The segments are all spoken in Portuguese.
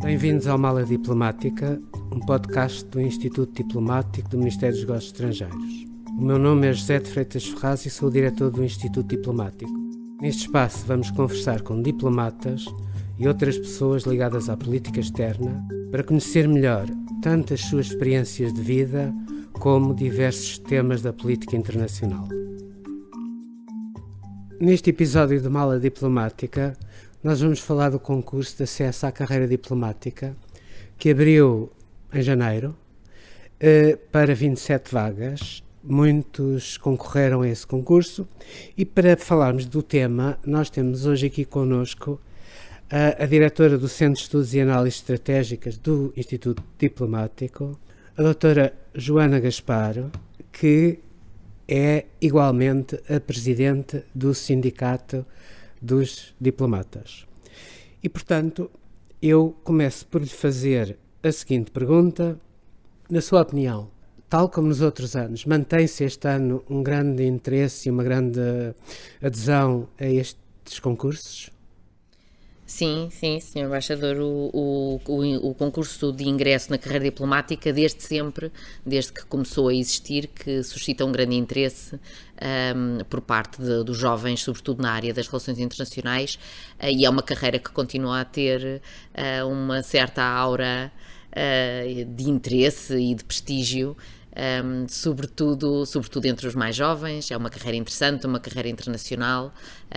Bem-vindos ao Mala Diplomática, um podcast do Instituto Diplomático do Ministério dos Negócios Estrangeiros. O meu nome é José de Freitas Ferraz e sou o diretor do Instituto Diplomático. Neste espaço vamos conversar com diplomatas e outras pessoas ligadas à política externa para conhecer melhor tanto as suas experiências de vida como diversos temas da política internacional. Neste episódio do Mala Diplomática, nós vamos falar do concurso de acesso à carreira diplomática que abriu em janeiro para 27 vagas. Muitos concorreram a esse concurso e para falarmos do tema nós temos hoje aqui connosco a diretora do Centro de Estudos e Análises Estratégicas do Instituto Diplomático, a doutora Joana Gasparo, que é igualmente a presidente do Sindicato dos Diplomatas. E, portanto, eu começo por lhe fazer a seguinte pergunta. Na sua opinião, tal como nos outros anos, mantém-se este ano um grande interesse e uma grande adesão a estes concursos? Sim, Sr. Embaixador, o concurso de ingresso na carreira diplomática, desde sempre, desde que começou a existir, que suscita um grande interesse por parte dos jovens, sobretudo na área das relações internacionais, e é uma carreira que continua a ter uma certa aura de interesse e de prestígio, sobretudo entre os mais jovens. É uma carreira interessante, uma carreira internacional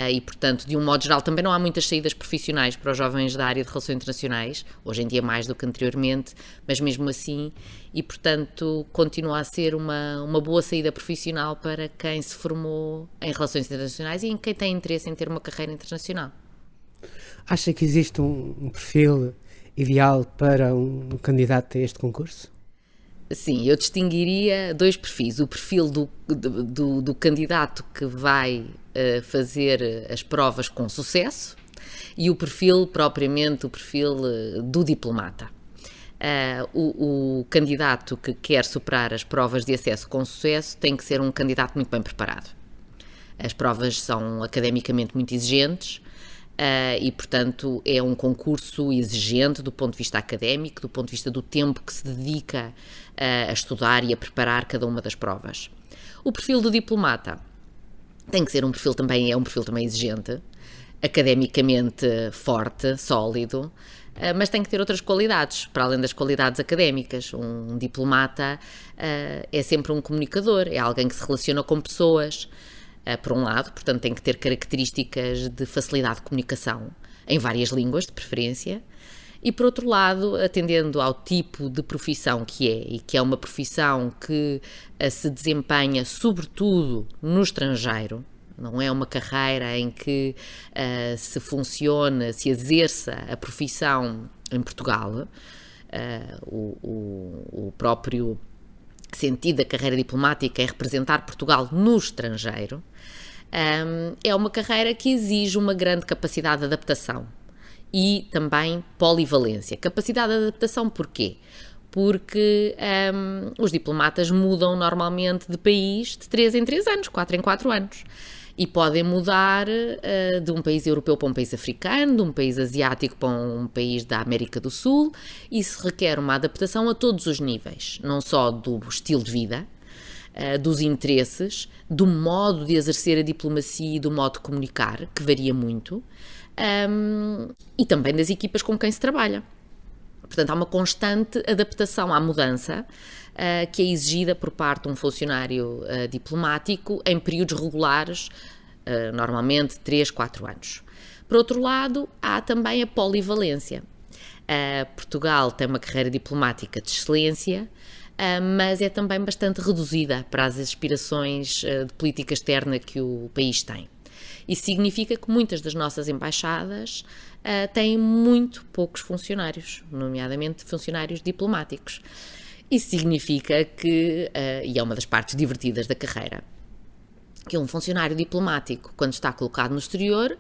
e, portanto, de um modo geral, também não há muitas saídas profissionais para os jovens da área de relações internacionais, hoje em dia mais do que anteriormente, mas mesmo assim, e, portanto, continua a ser uma boa saída profissional para quem se formou em relações internacionais e em quem tem interesse em ter uma carreira internacional. Acha que existe um perfil ideal para um candidato a este concurso? Sim, eu distinguiria dois perfis. O perfil do candidato que vai fazer as provas com sucesso e o perfil do diplomata. O candidato que quer superar as provas de acesso com sucesso tem que ser um candidato muito bem preparado. As provas são academicamente muito exigentes, e, portanto, é um concurso exigente do ponto de vista académico, do ponto de vista do tempo que se dedica a estudar e a preparar cada uma das provas. O perfil do diplomata tem que ser um perfil também exigente, academicamente forte, sólido, mas tem que ter outras qualidades, para além das qualidades académicas. Um diplomata é sempre um comunicador, é alguém que se relaciona com pessoas, por um lado, portanto tem que ter características de facilidade de comunicação, em várias línguas de preferência, e por outro lado, atendendo ao tipo de profissão que é, e que é uma profissão que se desempenha sobretudo no estrangeiro, não é uma carreira em que se exerça a profissão em Portugal. O próprio sentido da carreira diplomática é representar Portugal no estrangeiro. É uma carreira que exige uma grande capacidade de adaptação e também polivalência. Capacidade de adaptação porquê? Porque os diplomatas mudam normalmente de país de 3 em 3 anos, 4 em 4 anos. E podem mudar de um país europeu para um país africano, de um país asiático para um país da América do Sul. Isso requer uma adaptação a todos os níveis, não só do estilo de vida, dos interesses, do modo de exercer a diplomacia e do modo de comunicar, que varia muito, e também das equipas com quem se trabalha. Portanto, há uma constante adaptação à mudança que é exigida por parte de um funcionário diplomático em períodos regulares, normalmente 3, 4 anos. Por outro lado, há também a polivalência. Portugal tem uma carreira diplomática de excelência, mas é também bastante reduzida para as aspirações de política externa que o país tem. Isso significa que muitas das nossas embaixadas têm muito poucos funcionários, nomeadamente funcionários diplomáticos. Isso significa que, e é uma das partes divertidas da carreira, que um funcionário diplomático, quando está colocado no exterior,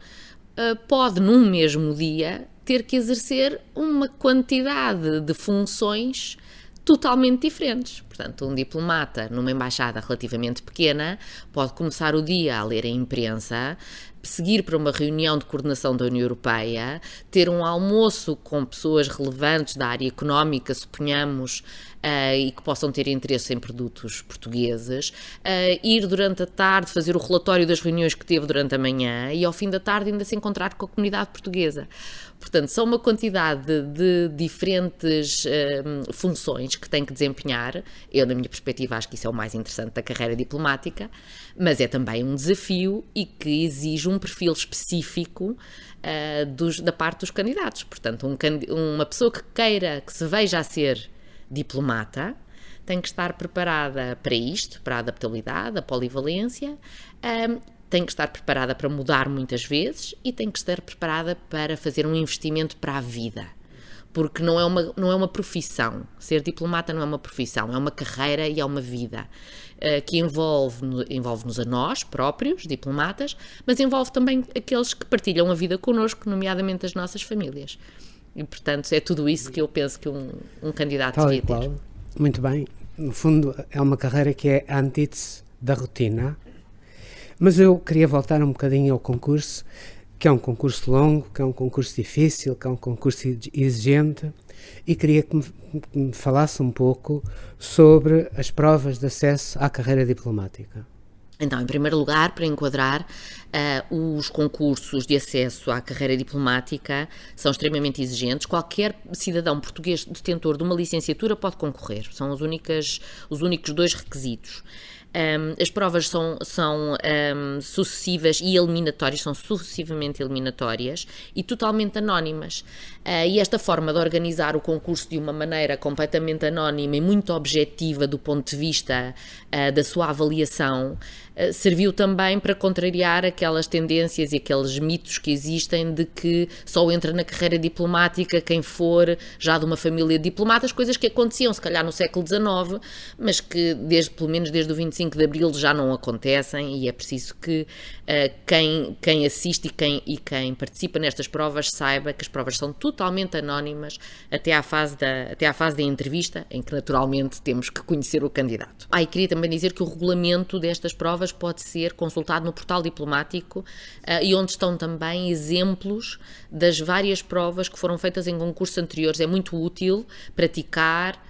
pode, num mesmo dia, ter que exercer uma quantidade de funções totalmente diferentes. Portanto, um diplomata numa embaixada relativamente pequena pode começar o dia a ler a imprensa, seguir para uma reunião de coordenação da União Europeia, ter um almoço com pessoas relevantes da área económica, suponhamos, e que possam ter interesse em produtos portugueses, ir durante a tarde fazer o relatório das reuniões que teve durante a manhã e ao fim da tarde ainda se encontrar com a comunidade portuguesa. Portanto, são uma quantidade de diferentes funções que tem que desempenhar. Eu, na minha perspectiva, acho que isso é o mais interessante da carreira diplomática, mas é também um desafio e que exige um perfil específico da parte dos candidatos. Portanto, uma pessoa que queira, que se veja a ser diplomata, tem que estar preparada para isto, para a adaptabilidade, a polivalência, tem que estar preparada para mudar muitas vezes e tem que estar preparada para fazer um investimento para a vida. Porque não é uma profissão. Ser diplomata não é uma profissão, é uma carreira e é uma vida que envolve-nos a nós próprios, diplomatas, mas envolve também aqueles que partilham a vida connosco, nomeadamente as nossas famílias. E, portanto, é tudo isso que eu penso que um candidato devia ter. Muito bem. No fundo, é uma carreira que é a antítese da rotina. Mas eu queria voltar um bocadinho ao concurso, que é um concurso longo, que é um concurso difícil, que é um concurso exigente, e queria que me falasse um pouco sobre as provas de acesso à carreira diplomática. Então, em primeiro lugar, para enquadrar, os concursos de acesso à carreira diplomática são extremamente exigentes. Qualquer cidadão português detentor de uma licenciatura pode concorrer. São os únicos 2 requisitos. As provas são sucessivas e eliminatórias, são sucessivamente eliminatórias e totalmente anónimas. E esta forma de organizar o concurso de uma maneira completamente anónima e muito objetiva do ponto de vista da sua avaliação serviu também para contrariar aquelas tendências e aqueles mitos que existem de que só entra na carreira diplomática quem for já de uma família de diplomatas, coisas que aconteciam se calhar no século XIX, mas que pelo menos desde o 25 de Abril já não acontecem, e é preciso que quem assiste e quem participa nestas provas saiba que as provas são totalmente anónimas até à fase da entrevista, em que naturalmente temos que conhecer o candidato. E queria também dizer que o regulamento destas provas pode ser consultado no portal diplomático e onde estão também exemplos das várias provas que foram feitas em concursos anteriores. É muito útil praticar,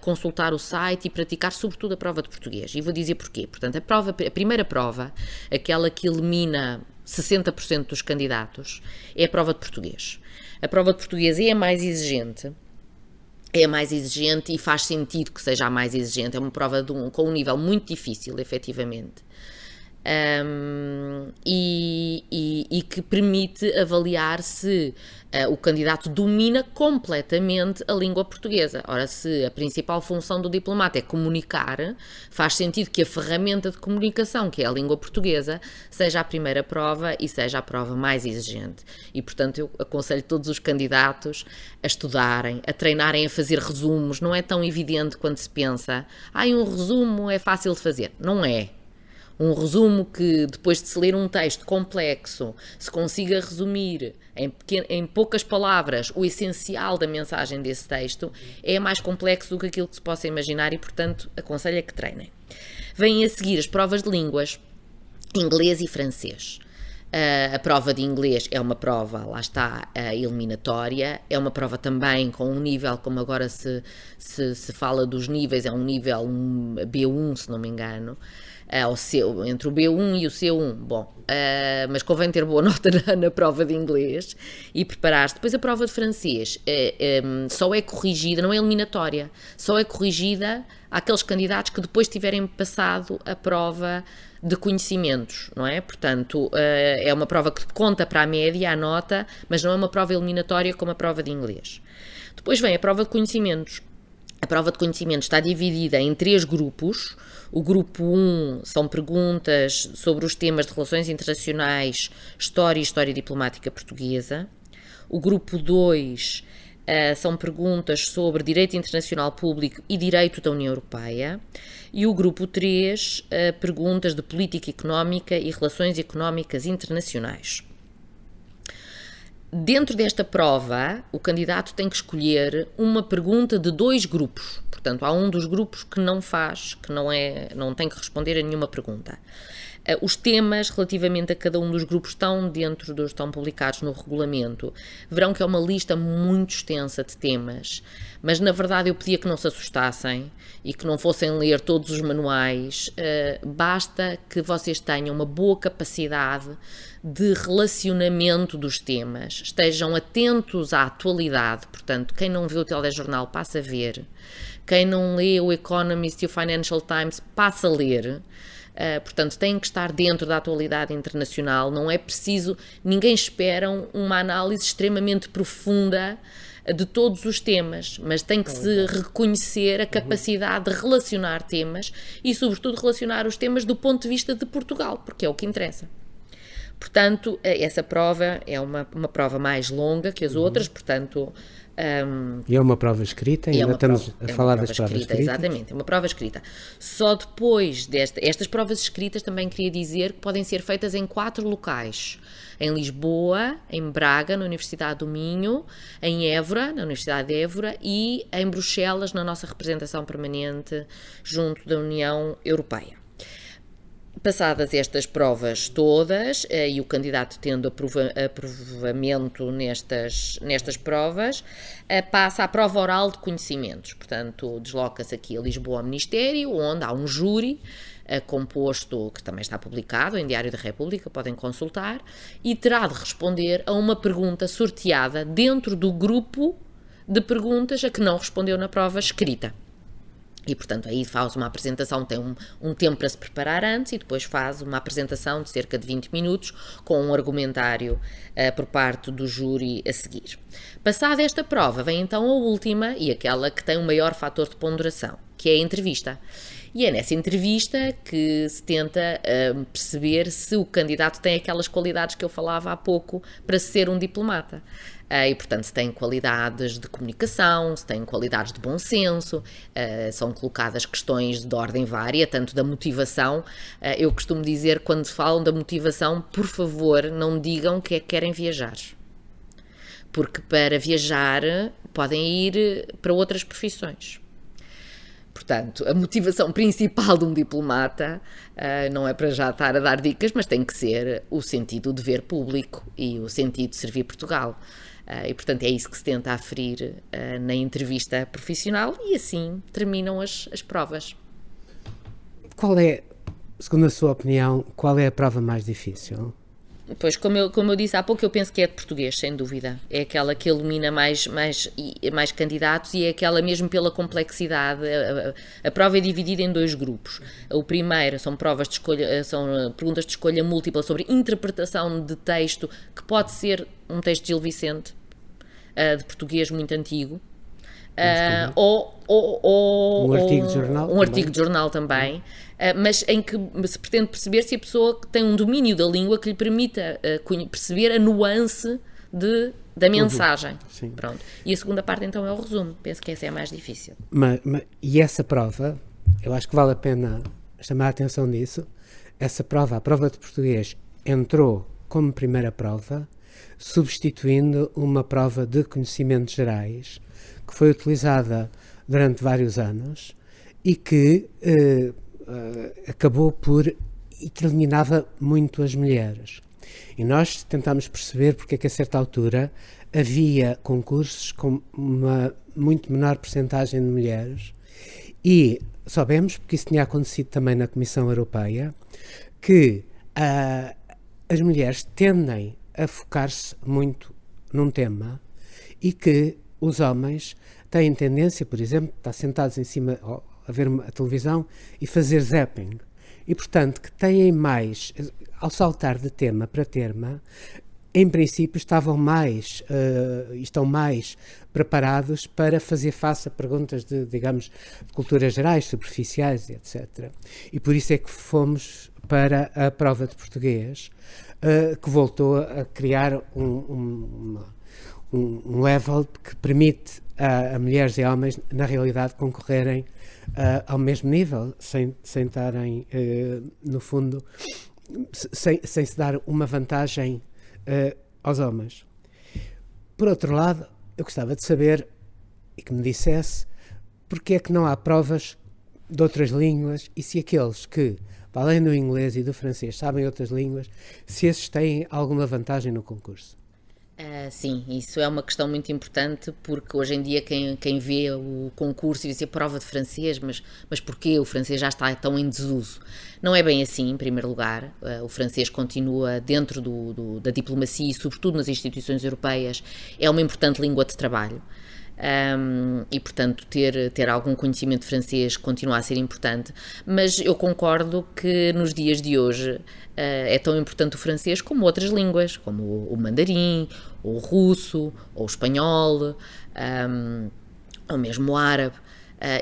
consultar o site e praticar sobretudo a prova de português. E vou dizer porquê. Portanto, a primeira prova, aquela que elimina 60% dos candidatos, é a prova de português. A prova de português é a mais exigente e faz sentido que seja a mais exigente. É uma prova com um nível muito difícil, efetivamente. E que permite avaliar se o candidato domina completamente a língua portuguesa. Ora, se a principal função do diplomata é comunicar, faz sentido que a ferramenta de comunicação, que é a língua portuguesa, seja a primeira prova e seja a prova mais exigente. E, portanto, eu aconselho todos os candidatos a estudarem, a treinarem a fazer resumos. Não é tão evidente quando se pensa, um resumo é fácil de fazer. Não é. Um resumo que, depois de se ler um texto complexo, se consiga resumir em poucas palavras o essencial da mensagem desse texto, é mais complexo do que aquilo que se possa imaginar e, portanto, aconselho a que treinem. Vêm a seguir as provas de línguas, inglês e francês. A prova de inglês é uma prova, lá está, eliminatória, é uma prova também com um nível, como agora se fala dos níveis, é um nível B1, se não me engano, entre o B1 e o C1, mas convém ter boa nota na prova de inglês e preparar-se. Depois a prova de francês só é corrigida, não é eliminatória, só é corrigida àqueles candidatos que depois tiverem passado a prova de conhecimentos, não é? Portanto, é uma prova que conta para a média, a nota, mas não é uma prova eliminatória como a prova de inglês. Depois vem a prova de conhecimentos. A prova de conhecimentos está dividida em 3 grupos. O grupo 1 são perguntas sobre os temas de relações internacionais, história e história diplomática portuguesa. O grupo 2 são perguntas sobre direito internacional público e direito da União Europeia. E o grupo 3, perguntas de política económica e relações económicas internacionais. Dentro desta prova, o candidato tem que escolher uma pergunta de 2 grupos. Portanto, há um dos grupos que não tem que responder a nenhuma pergunta. Os temas relativamente a cada um dos grupos estão publicados no regulamento. Verão que é uma lista muito extensa de temas, mas na verdade eu pedia que não se assustassem e que não fossem ler todos os manuais. Basta que vocês tenham uma boa capacidade de relacionamento dos temas, estejam atentos à atualidade. Portanto, quem não vê o telejornal passa a ver, quem não lê o Economist e o Financial Times passa a ler. Portanto, têm que estar dentro da atualidade internacional. Não é preciso, ninguém espera uma análise extremamente profunda de todos os temas, mas tem que se reconhecer a capacidade de relacionar temas e, sobretudo, relacionar os temas do ponto de vista de Portugal, porque é o que interessa. Portanto, essa prova é uma prova mais longa que as outras, portanto... E é uma prova escrita, ainda estamos a falar das provas escritas. Exatamente, é uma prova escrita. Só depois estas provas escritas também queria dizer que podem ser feitas em 4 locais. Em Lisboa, em Braga, na Universidade do Minho, em Évora, na Universidade de Évora, e em Bruxelas, na nossa representação permanente junto da União Europeia. Passadas estas provas todas e o candidato tendo aprovamento nestas provas, passa à prova oral de conhecimentos. Portanto, desloca-se aqui a Lisboa ao Ministério, onde há um júri composto, que também está publicado em Diário da República, podem consultar, e terá de responder a uma pergunta sorteada dentro do grupo de perguntas a que não respondeu na prova escrita. E, portanto, aí faz uma apresentação, tem um tempo para se preparar antes e depois faz uma apresentação de cerca de 20 minutos com um argumentário por parte do júri a seguir. Passada esta prova, vem então a última e aquela que tem o maior fator de ponderação, que é a entrevista. E é nessa entrevista que se tenta perceber se o candidato tem aquelas qualidades que eu falava há pouco para ser um diplomata. E, portanto, se tem qualidades de comunicação, se tem qualidades de bom senso, são colocadas questões de ordem vária, tanto da motivação. Eu costumo dizer, quando falam da motivação, por favor, não digam que é que querem viajar. Porque para viajar podem ir para outras profissões. Portanto, a motivação principal de um diplomata não é para já estar a dar dicas, mas tem que ser o sentido de dever público e o sentido de servir Portugal. E, portanto, é isso que se tenta aferir na entrevista profissional e assim terminam as provas. Qual é, segundo a sua opinião, qual é a prova mais difícil? Pois, como eu disse há pouco, eu penso que é de português, sem dúvida. É aquela que ilumina mais candidatos e é aquela mesmo pela complexidade. A prova é dividida em 2 grupos. O primeiro são são perguntas de escolha múltipla sobre interpretação de texto, que pode ser um texto de Gil Vicente, de português muito antigo. Um artigo de jornal artigo de jornal também, mas em que se pretende perceber se a pessoa tem um domínio da língua que lhe permita perceber a nuance da mensagem. Pronto. E a segunda parte então é o resumo. Penso que essa é a mais difícil. E essa prova, eu acho que vale a pena chamar a atenção nisso. Essa prova, a prova de português, entrou como primeira prova, substituindo uma prova de conhecimentos gerais que foi utilizada durante vários anos e que acabou por e que eliminava muito as mulheres. E nós tentámos perceber porque é que a certa altura havia concursos com uma muito menor percentagem de mulheres e soubemos, porque isso tinha acontecido também na Comissão Europeia, que as mulheres tendem a focar-se muito num tema e que os homens têm tendência, por exemplo, a estar sentados em cima, a ver a televisão e fazer zapping. E, portanto, que têm mais, ao saltar de tema para tema, em princípio estão mais preparados para fazer face a perguntas de culturas gerais, superficiais, etc. E por isso é que fomos para a prova de português, que voltou a criar um level que permite a mulheres e homens, na realidade, concorrerem ao mesmo nível, sem estarem, no fundo, sem se dar uma vantagem aos homens. Por outro lado, eu gostava de saber, e que me dissesse, porque é que não há provas de outras línguas e se aqueles que para além do inglês e do francês, sabem outras línguas, se esses têm alguma vantagem no concurso. Sim, isso é uma questão muito importante, porque hoje em dia quem vê o concurso e diz a prova de francês, mas porquê o francês já está tão em desuso? Não é bem assim, em primeiro lugar. O francês continua dentro da diplomacia e sobretudo nas instituições europeias, é uma importante língua de trabalho. E portanto ter algum conhecimento de francês continua a ser importante, mas eu concordo que nos dias de hoje é tão importante o francês como outras línguas, como o mandarim, ou o russo, ou o espanhol, ou mesmo o árabe.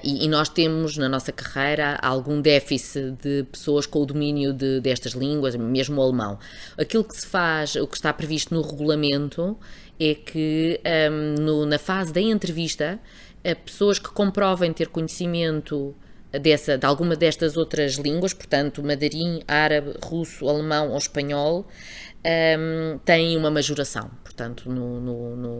E nós temos na nossa carreira algum déficit de pessoas com o domínio destas línguas, mesmo o alemão. Aquilo que se faz, o que está previsto no regulamento é que na fase da entrevista, pessoas que comprovem ter conhecimento de alguma destas outras línguas, portanto mandarim, árabe, russo, alemão ou espanhol, têm uma majoração, portanto,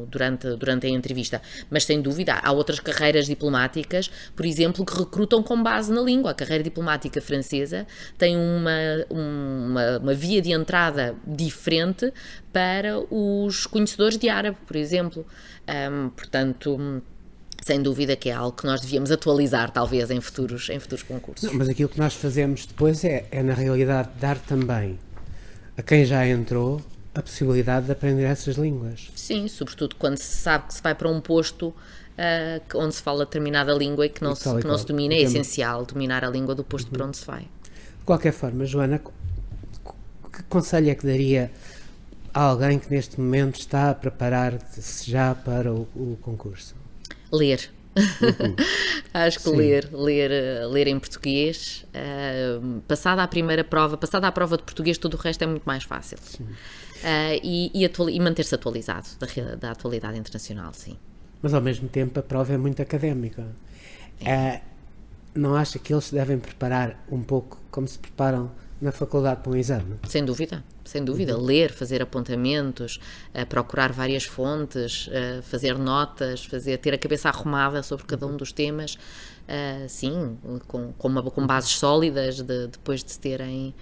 durante a entrevista. Mas, sem dúvida, há outras carreiras diplomáticas, por exemplo, que recrutam com base na língua. A carreira diplomática francesa tem uma via de entrada diferente para os conhecedores de árabe, por exemplo. Portanto, sem dúvida que é algo que nós devíamos atualizar, talvez, em futuros concursos. Não, mas aquilo que nós fazemos depois é na realidade, dar também a quem já entrou a possibilidade de aprender essas línguas. Sim, sobretudo quando se sabe que se vai para um posto onde se fala determinada língua e que não se domina, é essencial dominar a língua do posto para onde se vai. De qualquer forma, Joana, que conselho é que daria a alguém que neste momento está a preparar-se já para o concurso? Ler. Acho que ler em português, passada a primeira prova, passada a prova de português, tudo o resto é muito mais fácil. E manter-se atualizado da atualidade internacional, sim. Mas ao mesmo tempo a prova é muito académica. Não acha que eles se devem preparar um pouco como se preparam na faculdade para um exame? Sem dúvida. Ler, fazer apontamentos, procurar várias fontes, fazer notas, ter a cabeça arrumada sobre cada um dos temas, sim, com bases sólidas depois de se terem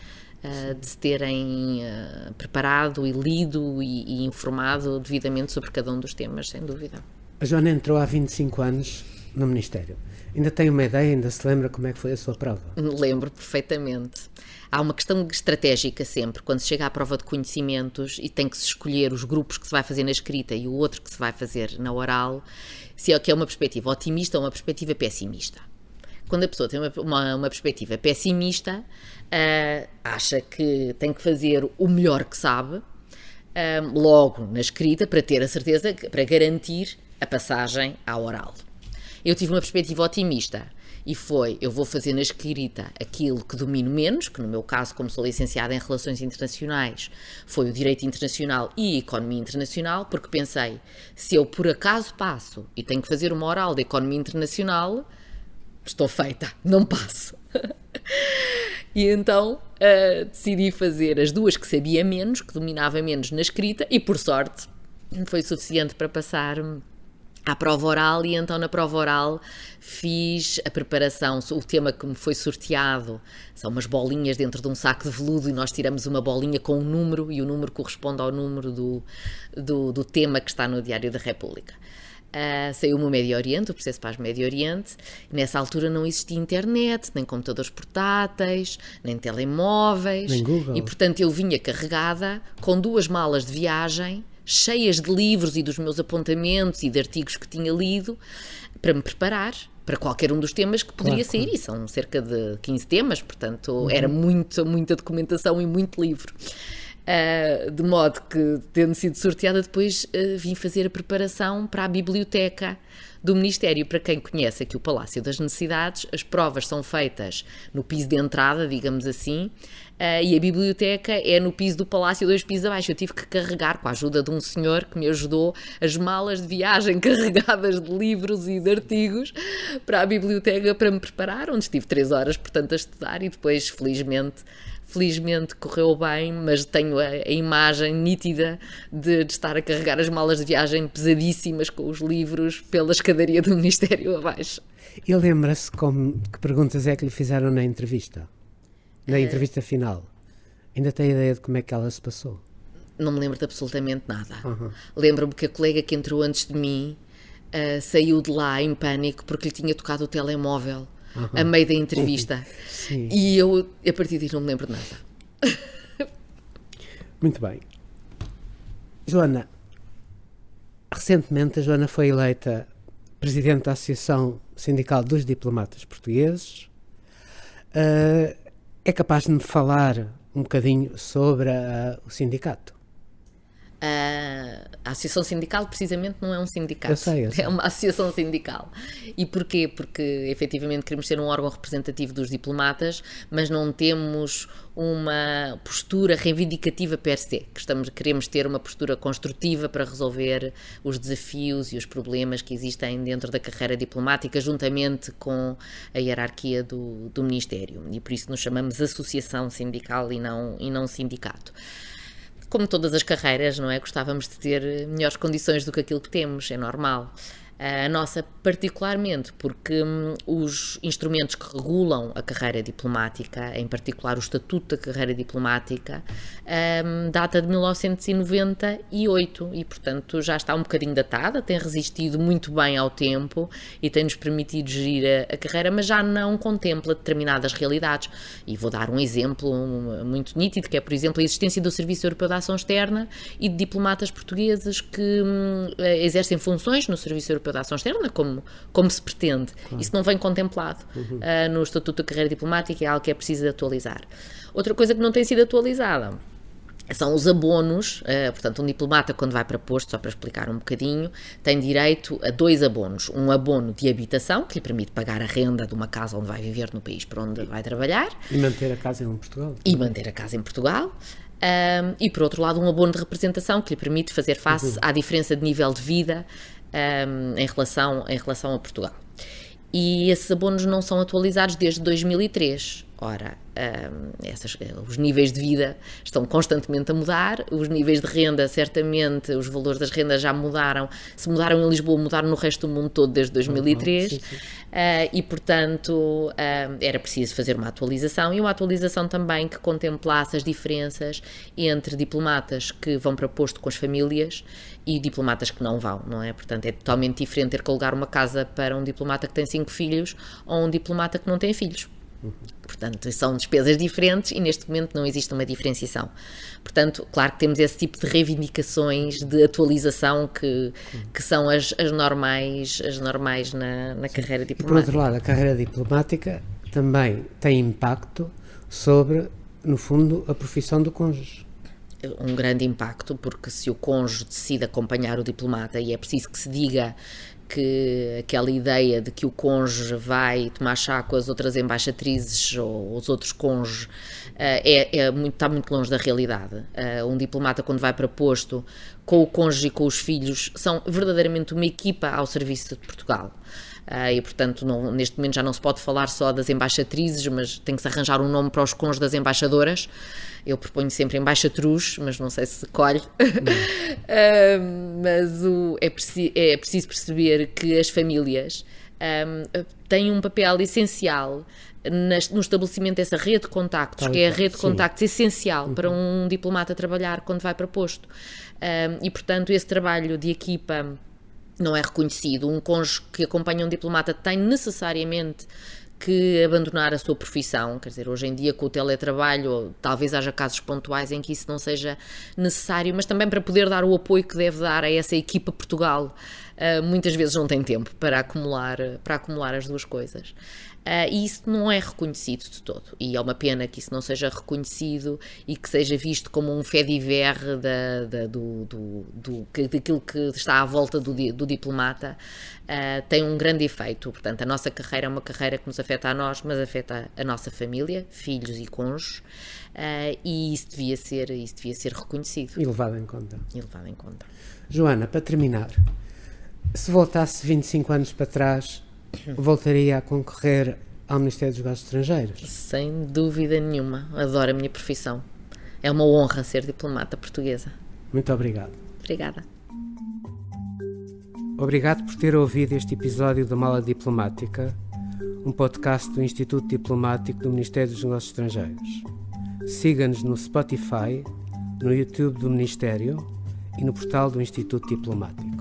preparado e lido e informado devidamente sobre cada um dos temas, sem dúvida. A Joana entrou há 25 anos no Ministério. Ainda tem uma ideia, ainda se lembra como é que foi a sua prova? Lembro perfeitamente. Há uma questão estratégica sempre, quando se chega à prova de conhecimentos e tem que se escolher os grupos que se vai fazer na escrita e o outro que se vai fazer na oral, se é que é uma perspectiva otimista ou uma perspectiva pessimista. Quando a pessoa tem uma perspectiva pessimista, acha que tem que fazer o melhor que sabe, logo na escrita, para ter a certeza, para garantir a passagem à oral. Eu tive uma perspectiva otimista e eu vou fazer na escrita aquilo que domino menos, que no meu caso, como sou licenciada em Relações Internacionais, foi o Direito Internacional e a Economia Internacional, porque pensei, se eu por acaso passo e tenho que fazer uma oral de Economia Internacional, estou feita, não passo. E então decidi fazer as duas que sabia menos, que dominava menos na escrita, e por sorte foi suficiente para passar à prova oral. E então na prova oral fiz a preparação. O tema que me foi sorteado são umas bolinhas dentro de um saco de veludo e nós tiramos uma bolinha com um número e o número corresponde ao número do tema que está no Diário da República. Saiu-me o Médio Oriente, o processo para o Médio Oriente. Nessa altura não existia internet, nem computadores portáteis, nem telemóveis, nem Google. E portanto eu vinha carregada com 2 malas de viagem cheias de livros e dos meus apontamentos e de artigos que tinha lido para me preparar para qualquer um dos temas que poderia sair. E são cerca de 15 temas, portanto era muita documentação e muito livro. De modo que, tendo sido sorteada, depois vim fazer a preparação para a biblioteca do Ministério. Para quem conhece aqui o Palácio das Necessidades, as provas são feitas no piso de entrada, digamos assim, e a biblioteca é no piso do Palácio, 2 pisos abaixo. Eu tive que carregar, com a ajuda de um senhor que me ajudou, as malas de viagem carregadas de livros e de artigos para a biblioteca para me preparar, onde estive 3 horas, portanto, a estudar, e depois, felizmente correu bem, mas tenho a imagem nítida de estar a carregar as malas de viagem pesadíssimas com os livros pela escadaria do Ministério abaixo. E lembra-se que perguntas é que lhe fizeram na entrevista? na entrevista final, ainda tem ideia de como é que ela se passou? Não me lembro de absolutamente nada. Lembro-me que a colega que entrou antes de mim saiu de lá em pânico porque lhe tinha tocado o telemóvel a meio da entrevista. Sim. E eu, a partir daí, não me lembro de nada. Muito bem. Joana, recentemente a Joana foi eleita presidente da Associação Sindical dos Diplomatas Portugueses. É capaz de me falar um bocadinho sobre o sindicato? A associação sindical precisamente não é um sindicato, Eu sei. É uma associação sindical. E porquê? Porque efetivamente queremos ser um órgão representativo dos diplomatas, mas não temos uma postura reivindicativa per se. Queremos ter uma postura construtiva para resolver os desafios e os problemas que existem dentro da carreira diplomática, juntamente com a hierarquia do Ministério. E por isso nos chamamos associação sindical e não sindicato. Como todas as carreiras, não é? Gostávamos de ter melhores condições do que aquilo que temos, é normal. A nossa particularmente, porque os instrumentos que regulam a carreira diplomática, em particular o Estatuto da Carreira Diplomática, data de 1998 e, portanto, já está um bocadinho datada, tem resistido muito bem ao tempo e tem-nos permitido gerir a carreira, mas já não contempla determinadas realidades. E vou dar um exemplo muito nítido, que é, por exemplo, a existência do Serviço Europeu de Ação Externa e de diplomatas portugueses que exercem funções no Serviço Europeu da Ação Externa, como se pretende. Claro. Isso não vem contemplado no Estatuto da Carreira Diplomática, é algo que é preciso de atualizar. Outra coisa que não tem sido atualizada são os abonos. Portanto, um diplomata, quando vai para posto, só para explicar um bocadinho, tem direito a 2 abonos. Um abono de habitação, que lhe permite pagar a renda de uma casa onde vai viver no país para onde vai trabalhar. E manter a casa em Portugal. E, por outro lado, um abono de representação, que lhe permite fazer face à diferença de nível de vida em relação a Portugal. E esses abonos não são atualizados desde 2003. Ora, os níveis de vida estão constantemente a mudar, os níveis de renda, certamente, os valores das rendas já mudaram. Se mudaram em Lisboa, mudaram no resto do mundo todo desde 2003. Sim. E, portanto, era preciso fazer uma atualização, e uma atualização também que contemplasse as diferenças entre diplomatas que vão para posto com as famílias e diplomatas que não vão, não é? Portanto, é totalmente diferente ter que alugar uma casa para um diplomata que tem 5 filhos ou um diplomata que não tem filhos. Portanto, são despesas diferentes e neste momento não existe uma diferenciação. Portanto, claro que temos esse tipo de reivindicações de atualização que são as normais na carreira diplomática. E por outro lado, a carreira diplomática também tem impacto sobre, no fundo, a profissão do cônjuge. Um grande impacto, porque se o cônjuge decide acompanhar o diplomata, e é preciso que se diga que aquela ideia de que o cônjuge vai tomar chá com as outras embaixatrizes ou os outros cônjuges está muito longe da realidade. Um diplomata, quando vai para posto com o cônjuge e com os filhos, são verdadeiramente uma equipa ao serviço de Portugal. E, portanto, neste momento já não se pode falar só das embaixatrizes, mas tem que se arranjar um nome para os cônjuges das embaixadoras. Eu proponho sempre embaixatruz, mas não sei se colhe. Mas é preciso perceber que as famílias têm um papel essencial no estabelecimento dessa rede de contactos, que é a rede de contactos essencial para um diplomata trabalhar quando vai para posto. E, portanto, esse trabalho de equipa não é reconhecido. Um cônjuge que acompanha um diplomata tem necessariamente que abandonar a sua profissão. Quer dizer, hoje em dia, com o teletrabalho, talvez haja casos pontuais em que isso não seja necessário, mas também para poder dar o apoio que deve dar a essa equipa Portugal, muitas vezes não tem tempo para acumular as duas coisas. E isso não é reconhecido de todo, e é uma pena que isso não seja reconhecido e que seja visto como um fait divers daquilo que está à volta do diplomata. Tem um grande efeito. Portanto, a nossa carreira é uma carreira que nos afeta a nós, mas afeta a nossa família, filhos e cônjuges, e isso devia ser reconhecido. E levado em conta. Joana, para terminar, se voltasse 25 anos para trás, voltaria a concorrer ao Ministério dos Negócios Estrangeiros? Sem dúvida nenhuma. Adoro a minha profissão. É uma honra ser diplomata portuguesa. Muito obrigado. Obrigada. Obrigado por ter ouvido este episódio da Mala Diplomática, um podcast do Instituto Diplomático do Ministério dos Negócios Estrangeiros. Siga-nos no Spotify, no YouTube do Ministério e no portal do Instituto Diplomático.